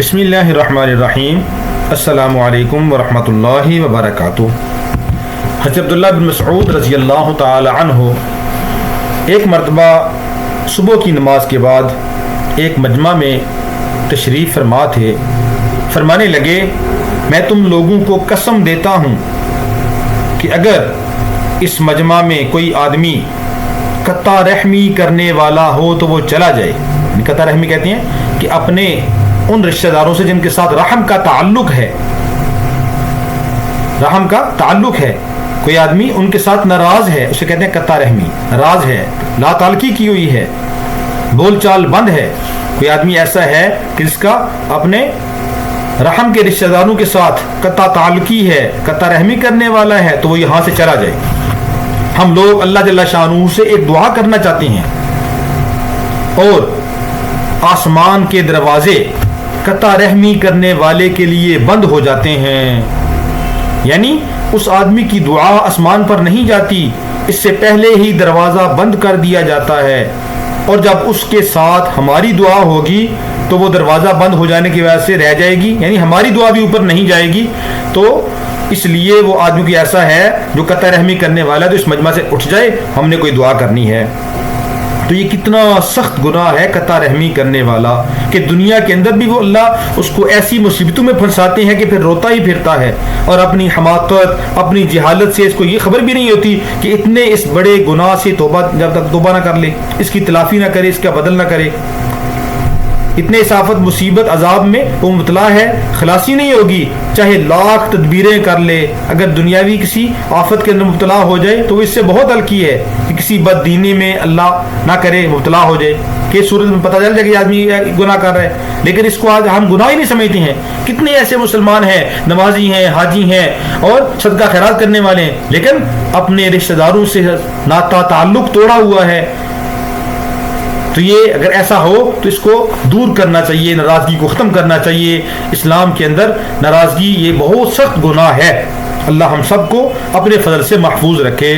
بسم اللہ الرحمن الرحیم۔ السلام علیکم ورحمۃ اللہ وبرکاتہ۔ حضرت عبداللہ بن مسعود رضی اللہ تعالی عنہ ایک مرتبہ صبح کی نماز کے بعد ایک مجمع میں تشریف فرما تھے۔ فرمانے لگے، میں تم لوگوں کو قسم دیتا ہوں کہ اگر اس مجمع میں کوئی آدمی قطع رحمی کرنے والا ہو تو وہ چلا جائے۔ قطع رحمی کہتے ہیں کہ اپنے ان رشتہ داروں سے جن کے ساتھ رحم کا تعلق ہے، کوئی آدمی ان کے ساتھ ناراض ہے، اسے کہتے ہیں قطع رحمی، ناراض ہے، لا تعلقی کی ہوئی ہے، بول چال بند ہے۔ کوئی آدمی ایسا ہے کہ جس کا اپنے رحم کے رشتہ داروں کے ساتھ قطع تعلقی ہے، قطع رحمی کرنے والا ہے، تو وہ یہاں سے چلا جائے۔ ہم لوگ اللہ جل شانہ سے ایک دعا کرنا چاہتے ہیں اور آسمان کے دروازے قطع رحمی کرنے والے کے لیے بند ہو جاتے ہیں، یعنی اس آدمی کی دعا آسمان پر نہیں جاتی، اس سے پہلے ہی دروازہ بند کر دیا جاتا ہے، اور جب اس کے ساتھ ہماری دعا ہوگی تو وہ دروازہ بند ہو جانے کی وجہ سے رہ جائے گی، یعنی ہماری دعا بھی اوپر نہیں جائے گی۔ تو اس لیے وہ آدمی کی ایسا ہے جو قطع رحمی کرنے والا ہے تو اس مجمع سے اٹھ جائے، ہم نے کوئی دعا کرنی ہے۔ تو یہ کتنا سخت گناہ ہے قطع رحمی کرنے والا، کہ دنیا کے اندر بھی وہ اللہ اس کو ایسی مصیبتوں میں پھنساتے ہیں کہ پھر روتا ہی پھرتا ہے، اور اپنی حماقت، اپنی جہالت سے اس کو یہ خبر بھی نہیں ہوتی کہ اتنے اس بڑے گناہ سے جب تک توبہ نہ کر لے، اس کی تلافی نہ کرے، اس کا بدل نہ کرے، اتنے آفت مصیبت عذاب میں وہ مبتلا ہے، خلاصی نہیں ہوگی، چاہے لاکھ تدبیریں کر لے، اگر دنیاوی کسی آفت کے اندر مبتلا ہو جائے تو اس سے بہت ہلکی ہے کہ کسی بد دینی میں اللہ نہ کرے مبتلا ہو جائے، کہ صورت میں پتہ چل جائے کہ آدمی گناہ کر رہا ہے، لیکن اس کو آج ہم گناہ ہی نہیں سمجھتے ہیں۔ کتنے ایسے مسلمان ہیں، نمازی ہیں، حاجی ہیں اور صدقہ خیرات کرنے والے ہیں، لیکن اپنے رشتہ داروں سے ناتا تعلق توڑا ہوا ہے۔ تو یہ اگر ایسا ہو تو اس کو دور کرنا چاہیے، ناراضگی کو ختم کرنا چاہیے۔ اسلام کے اندر ناراضگی یہ بہت سخت گناہ ہے، اللہ ہم سب کو اپنے فضل سے محفوظ رکھے۔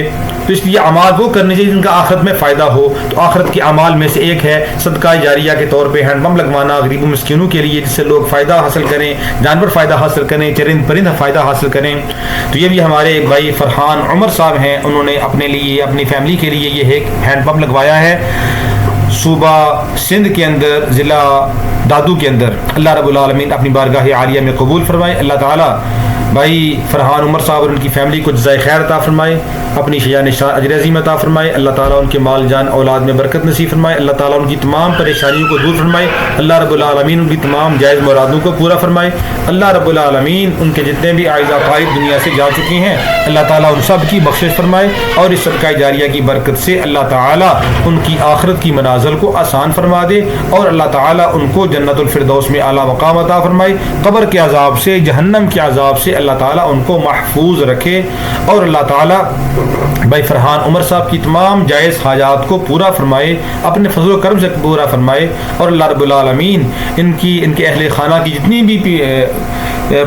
تو اس لیے اعمال وہ کرنے چاہیے جن کا آخرت میں فائدہ ہو۔ تو آخرت کے اعمال میں سے ایک ہے صدقہ جاریہ کے طور پہ ہینڈ پمپ لگوانا غریب و مسکینوں کے لیے، جس سے لوگ فائدہ حاصل کریں، جانور فائدہ حاصل کریں، چرند پرند فائدہ حاصل کریں۔ تو یہ بھی ہمارے ایک بھائی فرحان عمر صاحب ہیں، انہوں نے اپنے لیے، اپنی فیملی کے لیے یہ ایک ہینڈ پمپ لگوایا ہے صوبہ سندھ کے اندر، ضلع دادو کے اندر۔ اللہ رب العالمین اپنی بارگاہ عالیہ میں قبول فرمائے۔ اللہ تعالیٰ بھائی فرحان عمر صاحب اور ان کی فیملی کو جزائے خیر عطا فرمائے، اپنی شجاع اجر عظیم عطا فرمائے۔ اللہ تعالیٰ ان کے مال جان اولاد میں برکت نصیب فرمائے۔ اللہ تعالیٰ ان کی تمام پریشانیوں کو دور فرمائے۔ اللہ رب العالمین ان کی تمام جائز مرادوں کو پورا فرمائے۔ اللہ رب العالمین ان کے جتنے بھی اعزا اقارب دنیا سے جا چکے ہیں، اللہ تعالیٰ ان سب کی بخشش فرمائے، اور اس صدقہ جاریہ کی برکت سے اللہ تعالیٰ ان کی آخرت کی منازل کو آسان فرما دے، اور اللہ تعالیٰ ان کو جنت الفردوس میں اعلیٰ مقام عطا فرمائے۔ قبر کے عذاب سے، جہنم کے عذاب سے اللہ تعالیٰ ان کو محفوظ رکھے، اور اللہ تعالیٰ بھائی فرحان عمر صاحب کی تمام جائز حاجات کو پورا فرمائے، اپنے فضل و کرم سے پورا فرمائے، اور اللہ رب العالمین ان کے اہل خانہ کی جتنی بھی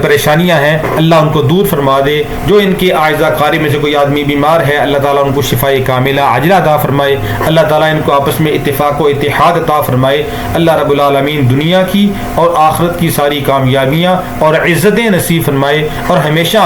پریشانیاں ہیں اللہ ان کو دور فرما دے۔ جو ان کے اعزا قاری میں سے کوئی آدمی بیمار ہے، اللہ تعالیٰ ان کو شفاء کاملہ عاجلہ عطا فرمائے۔ اللہ تعالیٰ ان کو آپس میں اتفاق و اتحاد عطا فرمائے۔ اللہ رب العالمین دنیا کی اور آخرت کی ساری کامیابیاں اور عزتیں نصیب فرمائے، اور ہمیشہ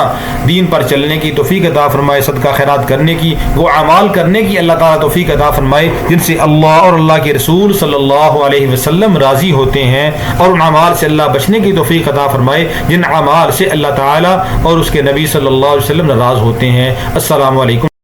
دین پر چلنے کی توفیق عطا فرمائے، صدقہ خیرات کرنے کی، وہ اعمال کرنے کی اللہ تعالیٰ توفیق عطا فرمائے جن سے اللہ اور اللہ کے رسول صلی اللہ علیہ وسلم راضی ہوتے ہیں، اور ان اعمال سے اللہ بچنے کی توفیق عطا فرمائے جن اعمال سے اللہ تعالیٰ اور اس کے نبی صلی اللہ علیہ وسلم ناراض ہوتے ہیں۔ السلام علیکم۔